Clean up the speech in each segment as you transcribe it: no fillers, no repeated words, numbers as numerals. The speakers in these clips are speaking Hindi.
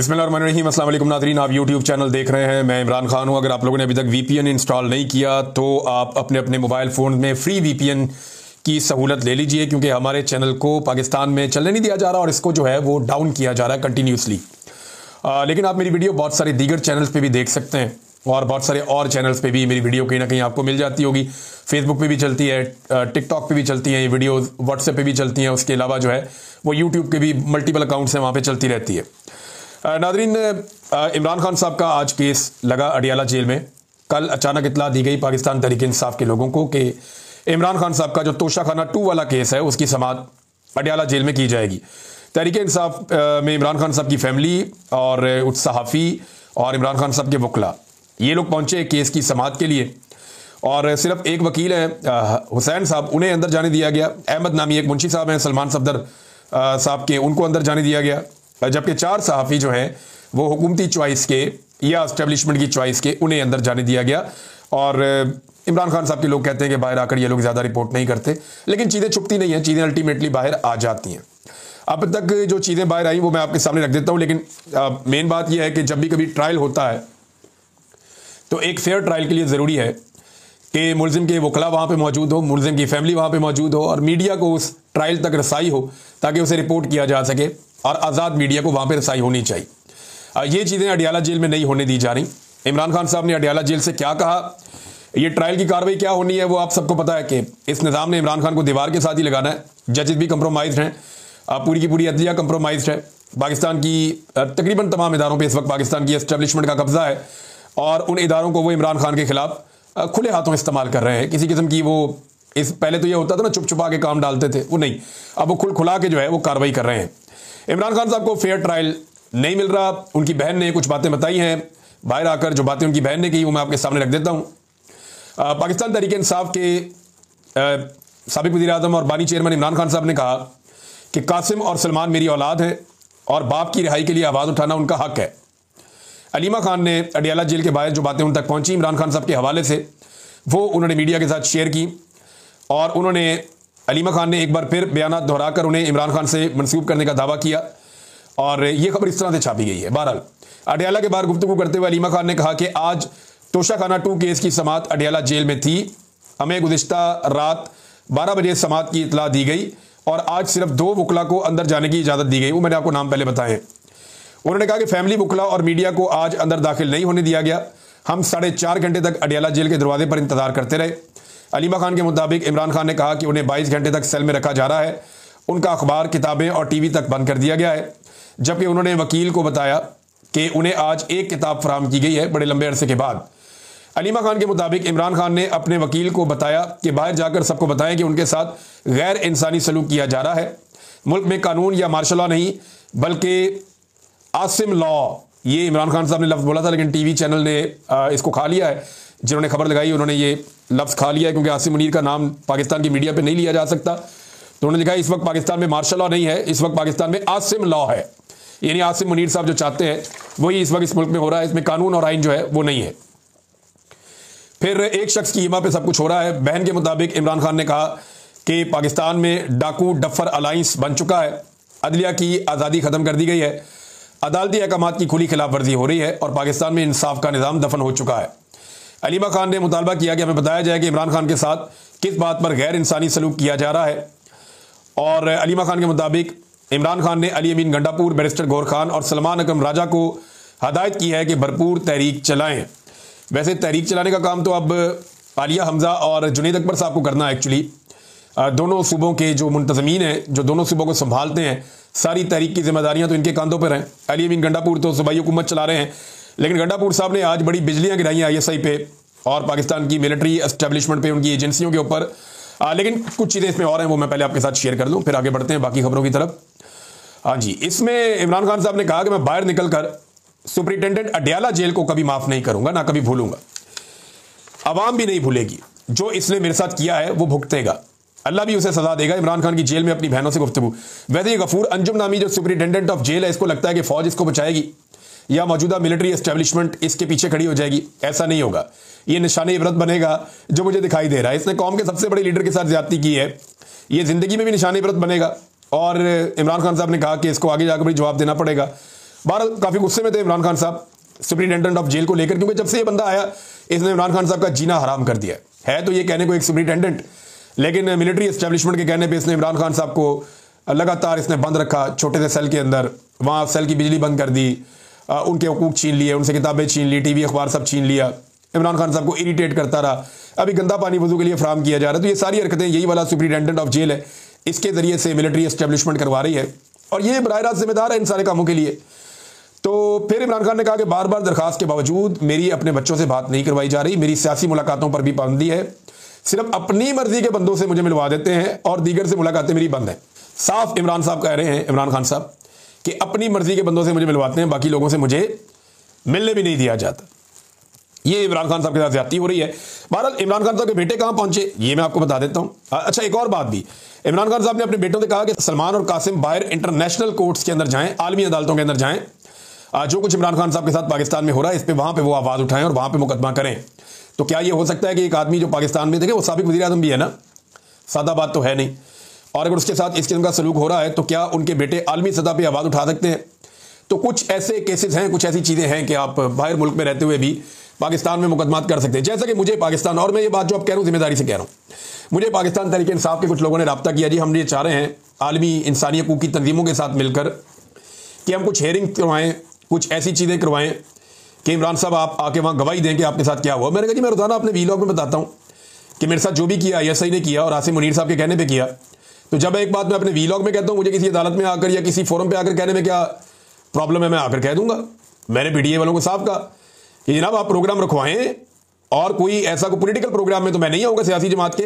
बिस्मिल्लाहिर्रहमानिर्रहीम। अस्सलाम वालेकुम नाज़रीन, आप यूट्यूब चैनल देख रहे हैं। मैं इमरान खान हूं। अगर आप लोगों ने अभी तक वीपीएन इंस्टॉल नहीं किया तो आप अपने अपने मोबाइल फ़ोन में फ्री वीपीएन की सहूलत ले लीजिए, क्योंकि हमारे चैनल को पाकिस्तान में चलने नहीं दिया जा रहा और इसको जो है वो डाउन किया जा रहा है कंटिन्यूसली। लेकिन आप मेरी वीडियो बहुत सारे दीगर चैनल्स पर भी देख सकते हैं और बहुत सारे और चैनल्स पे भी मेरी वीडियो कहीं ना कहीं आपको मिल जाती होगी। फेसबुक पे भी चलती है, टिकटॉक पे भी चलती हैं ये वीडियो, व्हाट्सएप पे भी चलती हैं। उसके अलावा जो है वो यूट्यूब के भी मल्टीपल अकाउंट्स हैं, वहाँ पे चलती रहती है। नादरीन, इमरान खान साहब का आज केस लगा अडियाला जेल में। कल अचानक इतला दी गई पाकिस्तान तहरीक इंसाफ के लोगों को कि इमरान खान साहब का जो तोशाखाना 2 वाला केस है उसकी समाअत अडियाला जेल में की जाएगी। तहरीक इंसाफ में इमरान खान साहब की फैमिली और उस सहाफ़ी और इमरान खान साहब के वकला, ये लोग पहुंचे केस की समाअत के लिए। और सिर्फ एक वकील है हुसैन साहब, उन्हें अंदर जाने दिया गया। अहमद नामी एक मुंशी साहब हैं सलमान सफदर साहब के, उनको अंदर जाने दिया गया। जबकि 4 सहाफ़ी जो हैं वो हुकूमती चॉइस के या एस्टेब्लिशमेंट की चॉइस के, उन्हें अंदर जाने दिया गया। और इमरान खान साहब के लोग कहते हैं कि बाहर आकर ये लोग ज़्यादा रिपोर्ट नहीं करते, लेकिन चीज़ें छुपती नहीं हैं, चीज़ें अल्टीमेटली बाहर आ जाती हैं। अब तक जो चीज़ें बाहर आई वो मैं आपके सामने रख देता हूँ। लेकिन मेन बात यह है कि जब भी कभी ट्रायल होता है तो एक फेयर ट्रायल के लिए ज़रूरी है कि मुलजिम के वकला वहाँ पे मौजूद हो, मुलजिम की फैमिली वहाँ पे मौजूद हो और मीडिया को उस ट्रायल तक रसाई हो ताकि उसे रिपोर्ट किया जा सके और आज़ाद मीडिया को वहाँ पे रसाई होनी चाहिए। ये चीज़ें अडियाला जेल में नहीं होने दी जा रही। इमरान खान साहब ने अडियाला जेल से क्या कहा, ये ट्रायल की कार्रवाई क्या होनी है, वो आप सबको पता है कि इस निज़ाम ने इमरान खान को दीवार के साथ ही लगाना है। जजेस भी कंप्रोमाइज़ हैं, पूरी की पूरी अदलिया कंप्रोमाइज़ है। पाकिस्तान की तकरीबन तमाम इदारों पर इस वक्त पाकिस्तान की एस्टेब्लिशमेंट का कब्जा है और उन इदारों को वो इमरान खान के खिलाफ खुले हाथों इस्तेमाल कर रहे हैं। किसी किस्म की वो इस पहले तो ये होता था ना, चुप छुपा के काम डालते थे, वो नहीं, अब वो खुला के जो है वो कार्रवाई कर रहे हैं। इमरान खान साहब को फेयर ट्रायल नहीं मिल रहा। उनकी बहन ने कुछ बातें बताई हैं बाहर आकर, जो बातें उनकी बहन ने की वो मैं आपके सामने रख देता हूँ। पाकिस्तान तहरीक इंसाफ के साबिक वज़ीर आज़म और बानी चेयरमैन इमरान खान साहब ने कहा कि कासिम और सलमान मेरी औलाद है और बाप की रिहाई के लिए आवाज़ उठाना उनका हक है। अलीमा खान ने अडियाला जेल के बाहर जो बातें उन तक पहुंची इमरान खान साहब के हवाले से, वो उन्होंने मीडिया के साथ शेयर की और उन्होंने अलीमा खान ने एक बार फिर बयानात दोहराकर उन्हें इमरान खान से मंसूब करने का दावा किया और ये खबर इस तरह से छापी गई है। बहरहाल अडियाला के बाहर गुफ्तगू करते हुए अलीमा खान ने कहा कि आज तोशाखाना 2 केस की समाअत अडियाला जेल में थी। हमें गुज़िश्ता रात 12 बजे समाअत की इतला दी गई और आज सिर्फ 2 वकला को अंदर जाने की इजाज़त दी गई। वो मैंने आपको नाम पहले बताए। उन्होंने कहा कि फैमिली वकला और मीडिया को आज अंदर दाखिल नहीं होने दिया गया। हम 4.5 घंटे तक अडियाला जेल के दरवाजे पर इंतजार करते रहे। अलीमा खान के मुताबिक इमरान खान ने कहा कि उन्हें 22 घंटे तक सेल में रखा जा रहा है। उनका अखबार, किताबें और टीवी तक बंद कर दिया गया है। जबकि उन्होंने वकील को बताया कि उन्हें आज एक किताब फराहम की गई है बड़े लंबे अरसे के बाद। अलीमा खान के मुताबिक इमरान खान ने अपने वकील को बताया कि बाहर जाकर सबको बताएं कि उनके साथ गैर इंसानी सलूक किया जा रहा है। मुल्क में कानून या मार्शल लॉ नहीं बल्कि आसिम लॉ, ये इमरान खान साहब ने लफ्ज़ बोला था, लेकिन टीवी चैनल ने इसको खा लिया है। जिन्होंने खबर लगाई उन्होंने ये लफ्ज़ खा लिया है, क्योंकि आसिम मुनीर का नाम पाकिस्तान की मीडिया पे नहीं लिया जा सकता। तो उन्होंने लिखा इस वक्त पाकिस्तान में मार्शल लॉ नहीं है, इस वक्त पाकिस्तान में आसिम लॉ है। यानी आसिम मुनीर साहब जो चाहते हैं वही इस वक्त इस मुल्क में हो रहा है। इसमें कानून और आइन जो है वो नहीं है। फिर एक शख्स की हिमा पे सब कुछ हो रहा है। बहन के मुताबिक इमरान खान ने कहा कि पाकिस्तान में डाकू डफर अलाइंस बन चुका है। अदलिया की आज़ादी ख़त्म कर दी गई है। अदालती अहकामात की खुली खिलाफ वर्जी हो रही है और पाकिस्तान में इंसाफ का निज़ाम दफन हो चुका है। अलीमा खान ने मुतालबा किया कि हमें बताया जाए कि इमरान खान के साथ किस बात पर गैर इंसानी सलूक किया जा रहा है। और अलीमा खान के मुताबिक इमरान खान ने अली अमीन गंडापुर, बैरिस्टर गौर खान और सलमान अकरम राजा को हदायत की है कि भरपूर तहरीक चलाएँ। वैसे तहरीक चलाने का काम तो अब आलिया हमजा और जुनैद अकबर साहब को करना है। एक्चुअली दोनों सूबों के जो मुंतज़मीन हैं, जो दोनों सूबों को संभालते हैं, सारी तहरीक की जिम्मेदारियां तो इनके कंधों पर हैं। अली अमीन गंडापुर तो सूबाई हुकूमत चला रहे हैं, लेकिन गंडापुर साहब ने आज बड़ी बिजलियां गिराई ISI पे और पाकिस्तान की मिलिट्री एस्टेब्लिशमेंट पे, उनकी एजेंसियों के ऊपर। लेकिन कुछ चीज़ें इसमें और हैं, वो मैं पहले आपके साथ शेयर कर दूँ, फिर आगे बढ़ते हैं बाकी खबरों की तरफ। हाँ जी, इसमें इमरान खान साहब ने कहा कि मैं बाहर निकल कर सुपरिटेंडेंट अडियाला जेल को कभी माफ़ नहीं करूंगा, ना कभी भूलूंगा। अवाम भी नहीं भूलेगी। जो इसने मेरे साथ किया है वो भुगतेगा, अल्लाह भी उसे सजा देगा। इमरान खान की जेल में अपनी बहनों से गुफ्तगू। वैसे ये गफूर अंजुम नामी जो सुपरिटेंडेंट ऑफ जेल है, इसको लगता है कि फौज इसको बचाएगी या मौजूदा मिलिट्री एस्टेब्लिशमेंट इसके पीछे खड़ी हो जाएगी। ऐसा नहीं होगा। ये निशाने इबरत बनेगा जो मुझे दिखाई दे रहा है। इसने कौम के सबसे बड़े लीडर के साथ ज्यादती की है, ये जिंदगी में भी निशाने इबरत बनेगा। और इमरान खान साहब ने कहा कि इसको आगे जाकर भी जवाब देना पड़ेगा। बहरहाल काफी गुस्से में थे इमरान खान साहब सुप्रिंटेंडेंट ऑफ जेल को लेकर, क्योंकि जब से ये बंदा आया इसने इमरान खान साहब का जीना हराम कर दिया है। तो ये कहने को एक सुप्रिंटेंडेंट, लेकिन मिलिट्री एस्टेब्लिशमेंट के कहने पे इसने इमरान खान साहब को लगातार इसने बंद रखा छोटे से सेल के अंदर। वहाँ सेल की बिजली बंद कर दी, उनके हुकूक छीन लिए, उनसे किताबें छीन ली, टीवी अखबार सब छीन लिया। इमरान खान साहब को इरिटेट करता रहा। अभी गंदा पानी वजू के लिए फराम किया जा रहा है। तो ये सारी हरकतें यही वाला सुप्रिंटेंडेंट ऑफ जेल है, इसके जरिए से मिलिट्री एस्टेब्लिशमेंट करवा रही है, और ये बराह रास्त जिम्मेदार है इन सारे कामों के लिए। तो फिर इमरान खान ने कहा कि बार बार दरखास्त के बावजूद मेरी अपने बच्चों से बात नहीं करवाई जा रही, मेरी सियासी मुलाकातों पर भी पाबंदी है, सिर्फ अपनी मर्जी के बंदों से मुझे मिलवा देते हैं और दीगर से मुलाकातें मेरी बंद हैं। साफ इमरान साहब कह रहे हैं, इमरान खान साहब, कि अपनी मर्जी के बंदों से मुझे मिलवाते हैं, बाकी लोगों से मुझे मिलने भी नहीं दिया जाता। ये इमरान खान साहब के साथ ज्यादती हो रही है। बहरहाल इमरान खान साहब के बेटे कहां पहुंचे ये मैं आपको बता देता हूं। अच्छा, एक और बात भी, इमरान खान साहब ने अपने बेटों से कहा कि सलमान और कासिम बाहर इंटरनेशनल कोर्ट्स के अंदर जाएं, आलमी अदालतों के अंदर जाएं, जो कुछ इमरान खान साहब के साथ पाकिस्तान में हो रहा है इस पे वहां पे वो आवाज उठाएं और वहां पे मुकदमा करें। तो क्या ये हो सकता है कि एक आदमी जो पाकिस्तान में, देखे वो साबिक वज़ीर आज़म भी है ना, सादा बात तो है नहीं, और अगर उसके साथ इस किस्म का सलूक हो रहा है तो क्या उनके बेटे आलमी सतह पर आवाज उठा सकते हैं? तो कुछ ऐसे केसेस हैं, कुछ ऐसी चीजें हैं कि आप बाहर मुल्क में रहते हुए भी पाकिस्तान में मुकदमात कर सकते हैं। जैसा कि मुझे पाकिस्तान, और मैं ये बात जो आप कह रहा हूँ जिम्मेदारी से कह रहा हूँ, मुझे पाकिस्तान तहरीक इंसाफ के कुछ लोगों ने रब्ता किया, जी हम ये चाह रहे हैं आलमी इंसानी हकूक़ की तंजीमों के साथ मिलकर कि हम कुछ हेयरिंग करवाएं, कुछ ऐसी चीज़ें करवाएं कि इमरान साहब आप आके वहाँ गवाही दें कि आपके साथ क्या हुआ। मैंने कहा जी मैं रोजाना अपने वीलॉग में बताता हूँ कि मेरे साथ जो भी किया ISI ने किया और आसिम मुनीर साहब के कहने पर किया। तो जब एक बात मैं अपने वीलॉग में कहता हूँ, मुझे किसी अदालत में आकर या किसी फोरम पर आकर कहने में क्या प्रॉब्लम है, मैं आकर कह दूंगा। मैंने PTI वालों को साफ कहा कि जनाब आप प्रोग्राम रखवाएं, और कोई ऐसा कोई पॉलिटिकल प्रोग्राम में तो मैं नहीं आऊंगा सियासी जमात के,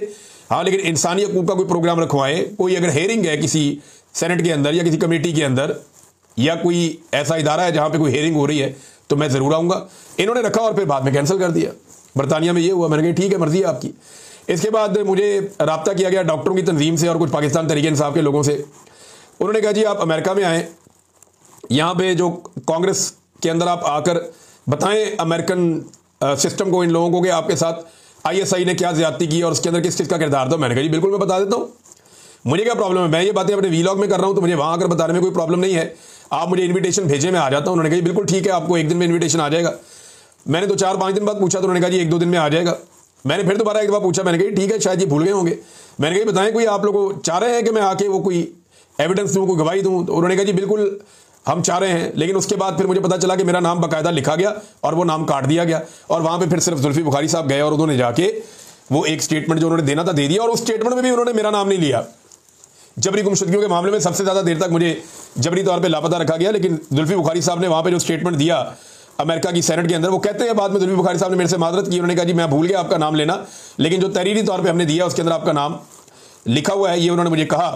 हाँ, लेकिन इंसानी हकूक़ का कोई प्रोग्राम रखवाएं, कोई अगर हेयरिंग है किसी सेनेट के अंदर या किसी कमेटी के अंदर या कोई ऐसा इदारा है जहां पे कोई हेयरिंग हो रही है तो मैं जरूर आऊंगा। इन्होंने रखा और फिर बाद में कैंसिल कर दिया। बरतानिया में ये हुआ। मैंने कहा ठीक है, मर्जी है आपकी। इसके बाद मुझे रब्ता किया गया डॉक्टरों की तंजीम से और कुछ पाकिस्तान तहरीक इंसाफ के लोगों से। उन्होंने कहा जी आप अमेरिका में आएँ, यहाँ पे जो कांग्रेस के अंदर आप आकर बताएं अमेरिकन सिस्टम को, इन लोगों को, कि आपके साथ ISI ने क्या ज्यादती की और उसके अंदर किस किस का किरदार था। मैंने कहा जी बिल्कुल मैं बता देता हूँ, मुझे क्या प्रॉब्लम है, मैं ये बातें अपने वीलॉग में कर रहा हूँ तो मुझे वहां आकर बताने में कोई प्रॉब्लम नहीं है। आप मुझे इन्विटेशन भेजें, मैं आ जाता हूँ। उन्होंने कहा बिल्कुल ठीक है, आपको एक दिन में इन्विटेशन आ जाएगा। मैंने तो 4-5 दिन बाद पूछा तो उन्होंने कहा जी 1-2 दिन में आ जाएगा। मैंने फिर दोबारा एक बार पूछा, मैंने कहा ठीक है, शायद ये भूल गए होंगे। मैंने कहा बताएं कोई आप लोग चाह रहे हैं कि मैं आके वो कोई एविडेंस दूँ, कोई गवाही दूँ? तो उन्होंने कहा जी बिल्कुल हम चाह रहे हैं। लेकिन उसके बाद फिर मुझे पता चला कि मेरा नाम बाकायदा लिखा गया और वो नाम काट दिया गया, और वहां पे फिर सिर्फ जुल्फी बुखारी साहब गए और उन्होंने जाके वो एक स्टेटमेंट जो उन्होंने देना था दे दिया, और उस स्टेटमेंट में भी उन्होंने मेरा नाम नहीं लिया। जबरी गुमशुदगियों के मामले में सबसे ज्यादा देर तक मुझे जबरी तौर पर लापता रखा गया, लेकिन जुल्फी बुखारी साहब ने वहां पर जो स्टेटमेंट दिया अमेरिका की सेनेट के अंदर, वो कहते हैं बाद में जुल्फी बुखारी साहब ने मेरे से माजरत की। उन्होंने कहा जी मैं भूल गया आपका नाम लेना, लेकिन जो तहरीरी तौर पर हमने दिया उसके अंदर आपका नाम लिखा हुआ है, ये उन्होंने मुझे कहा,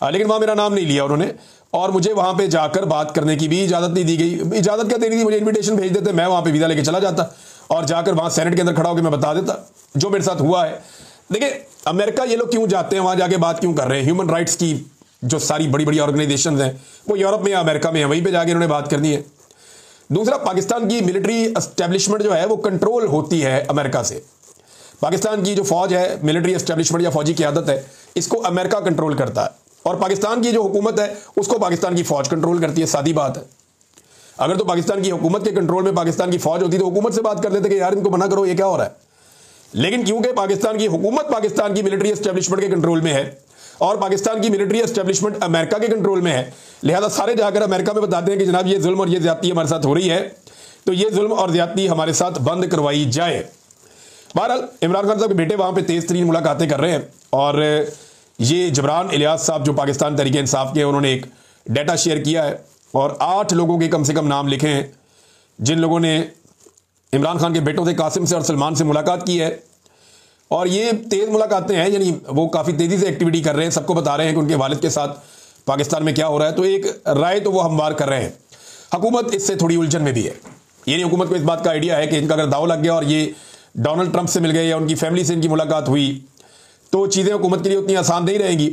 लेकिन वहां मेरा नाम नहीं लिया उन्होंने। और मुझे वहां पे जाकर बात करने की भी इजाजत नहीं दी गई। इजाजत क्या देनी थी, मुझे इन्विटेशन भेज देते, मैं वहां पे वीजा लेके चला जाता और जाकर वहां सेनेट के अंदर खड़ा होकर मैं बता देता जो मेरे साथ हुआ है। देखिए अमेरिका ये लोग क्यों जाते हैं, वहां जाके बात क्यों कर रहे हैं? ह्यूमन राइट्स की जो सारी बड़ी बड़ी ऑर्गेनाइजेशन हैं वो यूरोप में या अमेरिका में है, वहीं पर जाके इन्होंने बात करनी है। दूसरा, पाकिस्तान की मिलिट्री एस्टेब्लिशमेंट जो है वो कंट्रोल होती है अमेरिका से। पाकिस्तान की जो फौज है, मिलिट्री एस्टेब्लिशमेंट या फौजी क़यादत है, इसको अमेरिका कंट्रोल करता है, और पाकिस्तान की जो हुकूमत है उसको पाकिस्तान की फौज कंट्रोल करती है। सादी बात है। अगर तो पाकिस्तान की हुकूमत के कंट्रोल में पाकिस्तान की फौज होती तो हुकूमत से बात कर लेते कि यार इनको मना करो, ये क्या हो रहा है। लेकिन क्योंकि पाकिस्तान की हुकूमत पाकिस्तान की मिलिट्री एस्टेब्लिशमेंट के कंट्रोल में है और पाकिस्तान की मिलिट्री एस्टेब्लिशमेंट अमेरिका के कंट्रोल में है, लिहाजा सारे जाकर अमेरिका में बताते हैं कि जनाब ये जुल्म और ये ज्यादती हमारे साथ हो रही है, तो ये जुल्म और ज्यादती हमारे साथ बंद करवाई जाए। बहरहाल इमरान खान साहब के बेटे वहां पे तेज तरीन मुलाकातें कर रहे हैं, और ये जबरान इलियास साहब जो पाकिस्तान तहरीक इंसाफ के, उन्होंने एक डाटा शेयर किया है और 8 लोगों के कम से कम नाम लिखे हैं जिन लोगों ने इमरान खान के बेटों से, कासिम से और सलमान से मुलाकात की है। और ये तेज मुलाकातें हैं, यानी वो काफ़ी तेज़ी से एक्टिविटी कर रहे हैं, सबको बता रहे हैं कि उनके वालिद के साथ पाकिस्तान में क्या हो रहा है। तो एक राय तो वो हमवार कर रहे हैं। हुकूमत इससे थोड़ी उलझन में भी है, यानी हुकूमत को इस बात का आइडिया है कि इनका अगर दाव लग गया और ये डोनाल्ड ट्रंप से मिल गए या उनकी फैमिली से इनकी मुलाकात हुई तो चीज़ें हुकूमत के लिए उतनी आसान नहीं रहेंगी,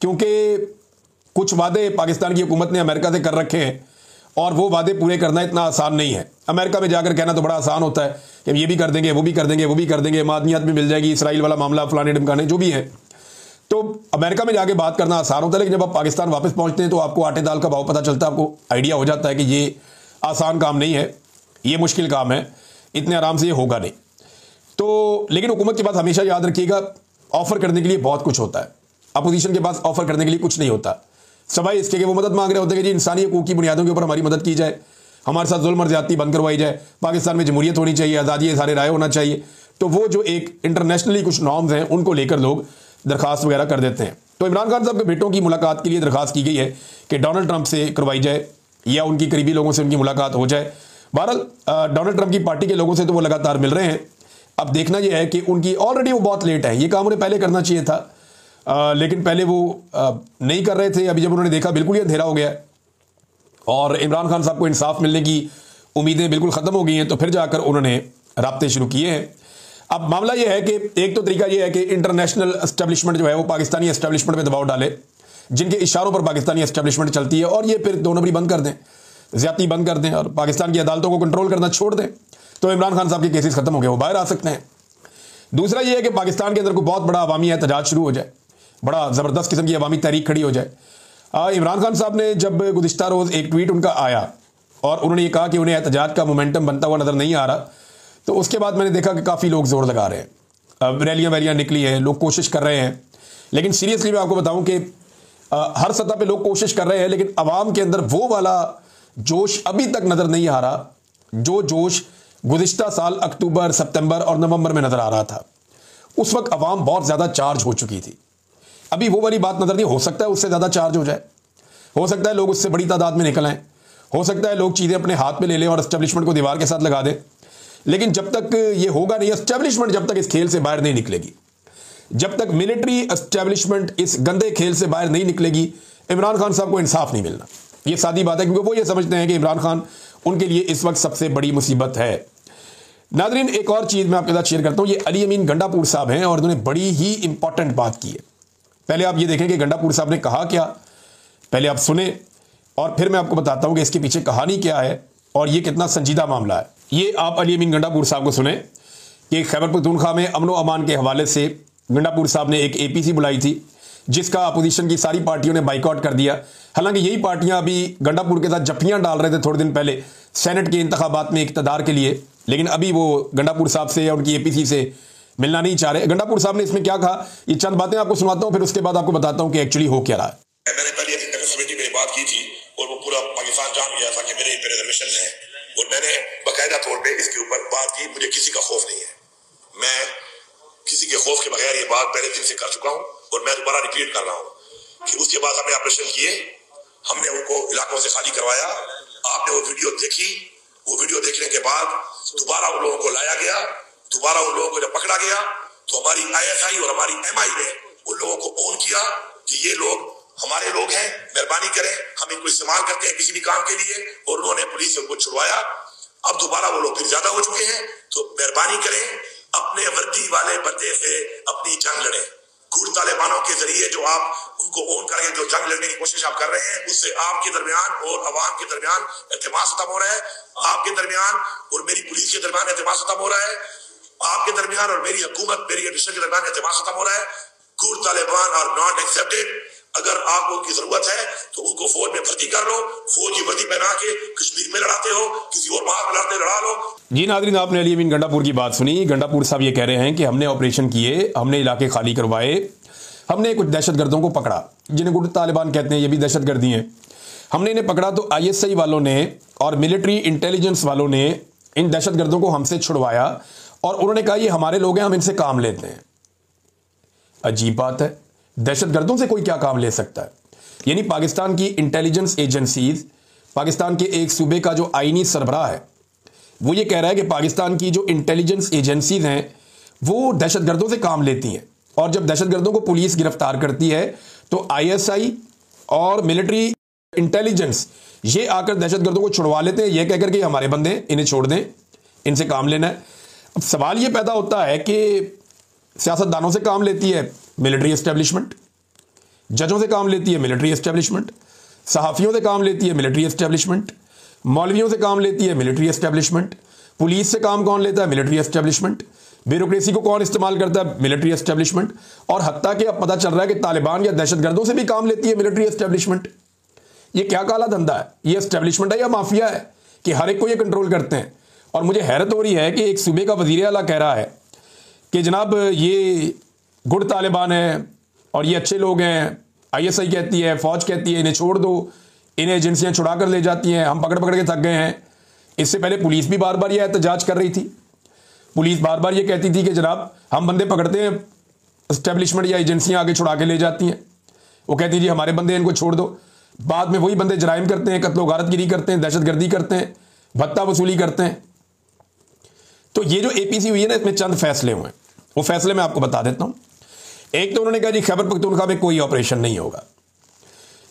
क्योंकि कुछ वादे पाकिस्तान की हुकूमत ने अमेरिका से कर रखे हैं और वो वादे पूरे करना इतना आसान नहीं है। अमेरिका में जाकर कहना तो बड़ा आसान होता है कि हम ये भी कर देंगे, वो भी कर देंगे, वो भी कर देंगे, मादनियात भी मिल जाएगी, इसराइल वाला मामला, फलाने ढमकाने जो भी है। तो अमेरिका में जाके बात करना आसान होता है, लेकिन जब आप पाकिस्तान वापस पहुंचते हैं तो आपको आटे दाल का भाव पता चलता है, आपको आइडिया हो जाता है कि ये आसान काम नहीं है, ये मुश्किल काम है, इतने आराम से ये होगा नहीं। तो लेकिन हुकूमत के पास हमेशा याद रखिएगा, ऑफर करने के लिए बहुत कुछ होता है, अपोजिशन के पास ऑफर करने के लिए कुछ नहीं होता। सवाई इसके कि वो मदद मांग रहे होते हैं कि जी इंसानी हकूक की बुनियादों के ऊपर हमारी मदद की जाए, हमारे साथ जुल्म और ज्यादती बंद करवाई जाए, पाकिस्तान में जमहूरियत होनी चाहिए, आज़ादी सारे राय होना चाहिए। तो वो जो एक इंटरनेशनली कुछ नॉर्म्स हैं उनको लेकर लोग दरखास्त वगैरह कर देते हैं। तो इमरान खान साहब के बेटों की मुलाकात के लिए दरखास्त की गई है कि डोनाल्ड ट्रंप से करवाई जाए या उनकी करीबी लोगों से उनकी मुलाकात हो जाए। बहरहाल डोनाल्ड ट्रंप की पार्टी के लोगों से तो वो लगातार मिल रहे हैं। अब देखना यह है कि उनकी ऑलरेडी वो बहुत लेट है, ये काम उन्हें पहले करना चाहिए था, लेकिन पहले वो नहीं कर रहे थे। अभी जब उन्होंने देखा बिल्कुल ही अंधेरा हो गया और इमरान खान साहब को इंसाफ मिलने की उम्मीदें बिल्कुल ख़त्म हो गई हैं, तो फिर जाकर उन्होंने राब्ते शुरू किए हैं। अब मामला यह है कि एक तो तरीका यह है कि इंटरनेशनल एस्टेब्लिशमेंट जो है वो पाकिस्तानी एस्टेब्लिशमेंट पे दबाव डाले, जिनके इशारों पर पाकिस्तानी एस्टेब्लिशमेंट चलती है, और ये फिर 2 नंबरी बंद कर दें, ज्यादती बंद कर दें और पाकिस्तान की अदालतों को कंट्रोल करना छोड़ दें, तो इमरान खान साहब के केसेस खत्म हो गए, वो बाहर आ सकते हैं। दूसरा यह है कि पाकिस्तान के अंदर कोई बहुत बड़ा अवामी एहतजाज शुरू हो जाए, बड़ा ज़बरदस्त किस्म की अवामी तहरीक खड़ी हो जाए। इमरान खान साहब ने जब गुज़िश्ता रोज़ एक ट्वीट उनका आया और उन्होंने ये कहा कि उन्हें एहतजाज का मोमेंटम बनता हुआ नज़र नहीं आ रहा, तो उसके बाद मैंने देखा कि काफ़ी लोग जोर लगा रहे हैं, अब रैलियाँ वैलियाँ निकली हैं, लोग कोशिश कर रहे हैं। लेकिन सीरियसली मैं आपको बताऊं कि हर सतह पे लोग कोशिश कर रहे हैं, लेकिन अवाम के अंदर वो वाला जोश अभी तक नज़र नहीं आ रहा जो जोश गुज़िश्ता साल अक्टूबर, सितंबर और नवंबर में नज़र आ रहा था। उस वक्त अवाम बहुत ज़्यादा चार्ज हो चुकी थी, अभी वो वाली बात नज़र नहीं। हो सकता है उससे ज़्यादा चार्ज हो जाए, हो सकता है लोग उससे बड़ी तादाद में निकल आएँ, हो सकता है लोग चीज़ें अपने हाथ में ले लें और एस्टेब्लिशमेंट को दीवार के साथ लगा दें। लेकिन जब तक ये होगा नहीं, एस्टेब्लिशमेंट जब तक इस खेल से बाहर नहीं निकलेगी, जब तक मिलिट्री एस्टेब्लिशमेंट इस गंदे खेल से बाहर नहीं निकलेगी, इमरान खान साहब को इंसाफ नहीं मिलना। ये सादी बात है, क्योंकि वो ये समझते हैं कि इमरान खान उनके लिए इस वक्त सबसे बड़ी मुसीबत है। नाज़रीन, एक और चीज़ मैं आपके साथ शेयर करता हूँ। ये अली अमीन गंडापुर साहब हैं और उन्होंने बड़ी ही इंपॉर्टेंट बात की है। पहले आप ये देखें कि गंडापुर साहब ने कहा क्या, पहले आप सुने और फिर मैं आपको बताता हूँ कि इसके पीछे कहानी क्या है और ये कितना संजीदा मामला है। ये आप अली अमीन गंडापुर साहब को सुने कि खैबर पख्तूनख्वा में अमन व अमान के हवाले से गंडापुर साहब ने एक APC बुलाई थी, जिसका अपोजिशन की सारी पार्टियों ने बाइकआउट कर दिया। हालांकि यही पार्टियां अभी गंडापुर के साथ जफ्फियां डाल रहे थे थोड़े दिन पहले सेनेट के इंतखाबात में इक़्तिदार के लिए, लेकिन अभी वो गंडापुर साहब से या उनकी APC से मिलना नहीं चाह रहे। गंडापुर साहब ने इसमें क्या कहा, ये चंद बातें आपको सुनाता हूँ, फिर उसके बाद आपको बताता हूँ कि एक्चुअली हो क्या रहा है। मैंने पहले कमेटी में बात की थी और वो पूरा पाकिस्तान जान गया था कि मेरे रिजर्वेशन है, और मैंने बाकायदा तौर पे इसके ऊपर बात की। मुझे किसी का खौफ नहीं है, मैं किसी के खौफ के बगैर ये बात पहले दिन से कर चुका हूँ और मैं दोबारा रिपीट कर रहा हूँ कि उसके बाद हमने ऑपरेशन किए, हमने उनको इलाकों से खाली करवाया। आपने वो वीडियो देखी, वो वीडियो देखने के बाद दोबारा उन लोगों को लाया गया, दोबारा उन लोगों को जब पकड़ा गया तो हमारी ISI और हमारी MI ने उन लोगों को ऑन किया कि ये लोग हमारे लोग हैं, मेहरबानी करें, हम इनको इस्तेमाल करते हैं किसी भी काम के लिए, और उन्होंने पुलिस से उनको छुड़वाया। अब दोबारा वो लोग फिर ज्यादा हो चुके हैं, तो मेहरबानी करें अपने वर्दी वाले बंदे से अपनी जंग लड़े। गुट तालिबानों के जरिए जो आप उनको ऑन करके जो जंग लड़ने की कोशिश आप कर रहे हैं, उससे आपके दरमियान और अवाम के दरमियान एतमाद खत्म हो रहा है, आपके दरमियान और मेरी पुलिस के दरमियान एतमाद खत्म हो रहा है, आपके दरमियान और मेरी हुकूमत, मेरी एडमिनिस्ट्रेशन के दरमियान एतमाद खत्म हो रहा है। गुट तालिबान आर नॉट एक्सेप्टेड। अगर आपको उनकी जरूरत है तो उनको फौज में भर्ती कर लो, फौजी वर्दी पहना के कश्मीर में लड़ाते हो, किसी और बाहर में लड़ते लड़ा लो। जी नाज़रीन, आपने अली अमीन गंडापुर की बात सुनी। गंडापुर साहब ये कह रहे हैं कि हमने ऑपरेशन किए, हमने इलाके खाली करवाए, हमने कुछ दहशतगर्दों को पकड़ा, जिन्हें गुट तालिबान कहते हैं, ये भी दहशतगर्दी हैं। हमने इन्हें पकड़ा तो ISI वालों ने और मिलिट्री इंटेलिजेंस वालों ने इन दहशतगर्दों को हमसे छुड़वाया और उन्होंने कहा ये हमारे लोग हैं, हम इनसे काम लेते हैं। अजीब बात है, दहशतगर्दों से कोई क्या काम ले सकता है? यानी पाकिस्तान की इंटेलिजेंस एजेंसीज, पाकिस्तान के एक सूबे का जो आईनी सरबराह है, वो ये कह रहा है कि पाकिस्तान की जो इंटेलिजेंस एजेंसीज हैं वो दहशतगर्दों से काम लेती हैं, और जब दहशतगर्दों को पुलिस गिरफ्तार करती है तो ISI और मिलिट्री इंटेलिजेंस ये आकर दहशतगर्दों को छुड़वा लेते हैं, यह कहकर के हमारे बंदे, इन्हें छोड़ दें, इनसे काम लेना है। अब सवाल ये पैदा होता है कि सियासतदानों से काम लेती है मिलिट्री एस्टेब्लिशमेंट, जजों से काम लेती है मिलिट्री एस्टेब्लिशमेंट, सहाफ़ियों से काम लेती है मिलिट्री एस्टेब्लिशमेंट, मौलवियों से काम लेती है मिलिट्री एस्टेब्लिशमेंट, पुलिस से काम कौन लेता है? Military establishment. ब्यूरोक्रेसी को कौन इस्तेमाल करता है? Military establishment. और हत्ता कि अब पता चल रहा है कि तालिबान या दहशतगर्दों से भी काम लेती है मिलिट्री एस्टेब्लिशमेंट। ये क्या काला धंधा है? ये एस्टेब्लिशमेंट है या माफिया है कि हर एक को ये कंट्रोल करते हैं। और मुझे हैरत हो रही है कि एक सूबे का वज़ीर आला कह रहा है कि जनाब ये गुड तालिबान है और ये अच्छे लोग हैं, ISI कहती है, फौज कहती है इन्हें छोड़ दो, इन्हें एजेंसियां छुड़ा कर ले जाती हैं, हम पकड़ पकड़ के थक गए हैं। इससे पहले पुलिस भी बार बार ये एहतजाज कर रही थी। पुलिस बार बार ये कहती थी कि जनाब हम बंदे पकड़ते हैं, एस्टेब्लिशमेंट या एजेंसियां आगे छुड़ा के ले जाती हैं। वो कहती जी हमारे बंदे इनको छोड़ दो। बाद में वही बंदे जराइम करते हैं, कत्लो गारतगिरी करते हैं, दहशतगर्दी करते हैं, भत्ता वसूली करते हैं। तो ये जो APC हुई है ना, इसमें चंद फैसले हुए, वो फैसले मैं आपको बता देता हूं। एक तो उन्होंने कहा जी खैबर पख्तूनख्वा में कोई ऑपरेशन नहीं होगा।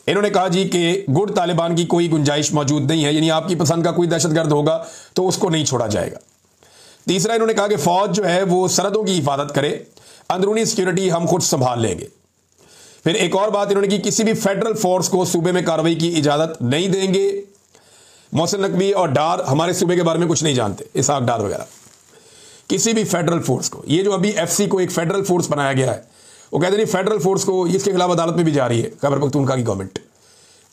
इन्होंने कहा जी कि गुड तालिबान की कोई गुंजाइश मौजूद नहीं है, यानी आपकी पसंद का कोई दहशतगर्द होगा तो उसको नहीं छोड़ा जाएगा। तीसरा इन्होंने कहा कि फौज जो है वो सरहदों की हिफाजत करे, अंदरूनी सिक्योरिटी हम खुद संभाल लेंगे। फिर एक और बात इन्होंने की, किसी भी फेडरल फोर्स को सूबे में कार्रवाई की इजाजत नहीं देंगे। मोहसिन नकवी और डार हमारे सूबे के बारे में कुछ नहीं जानते, इसहाक डार वगैरह, किसी भी फेडरल फोर्स को, ये जो अभी FC को एक फेडरल फोर्स बनाया गया है, वो कहते हैं फेडरल फोर्स को, इसके खिलाफ अदालत में भी जा रही है खैबर पख्तूनख्वा की गवर्नमेंट।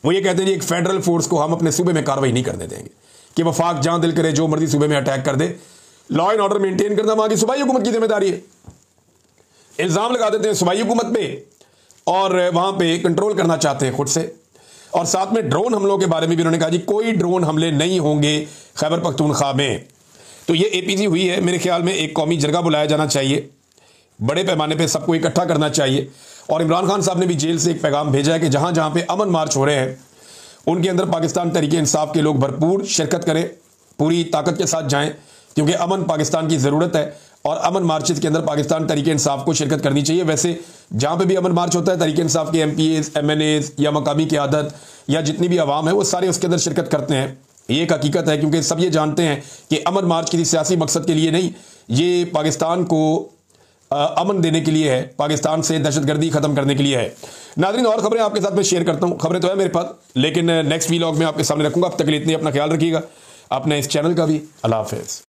वो ये कहते हैं एक फेडरल फोर्स को हम अपने सूबे में कार्रवाई नहीं करने देंगे कि वफाक जहां दिल करे जो मर्जी सूबे में अटैक कर दे। लॉ एंड ऑर्डर मेंटेन करना वहां की सूबाई हुकूमत की जिम्मेदारी है। इल्जाम लगा देते हैं सूबाई हुकूमत पे और वहां पे कंट्रोल करना चाहते हैं खुद से। और साथ में ड्रोन हमलों के बारे में भी उन्होंने कहा जी कोई ड्रोन हमले नहीं होंगे खैबर पख्तूनख्वा में। तो ये APC हुई है। मेरे ख्याल में एक कौमी जरगा बुलाया जाना चाहिए, बड़े पैमाने पे सबको इकट्ठा करना चाहिए। और इमरान खान साहब ने भी जेल से एक पैगाम भेजा है कि जहां जहां पे अमन मार्च हो रहे हैं उनके अंदर पाकिस्तान तहरीक इंसाफ के लोग भरपूर शिरकत करें, पूरी ताकत के साथ जाएं, क्योंकि अमन पाकिस्तान की ज़रूरत है और अमन मार्चेस के अंदर पाकिस्तान तहरीक इंसाफ को शिरकत करनी चाहिए। वैसे जहां पे भी अमन मार्च होता है तहरीक इंसाफ के MPAs, MNAs या मकामी क़यादत या जितनी भी आवाम है वो सारे उसके अंदर शिरकत करते हैं। ये एक हकीकत है, क्योंकि सब ये जानते हैं कि अमन मार्च किसी सियासी मकसद के लिए नहीं, ये पाकिस्तान को अमन देने के लिए है, पाकिस्तान से दहशतगर्दी खत्म करने के लिए है। नाज़रीन और खबरें आपके साथ में शेयर करता हूं, खबरें तो है मेरे पास, लेकिन नेक्स्ट व्लॉग में आपके सामने रखूंगा। अब तक के लिए इतनी अपना ख्याल रखिएगा, अपने इस चैनल का भी। अल्लाह हाफ़िज़।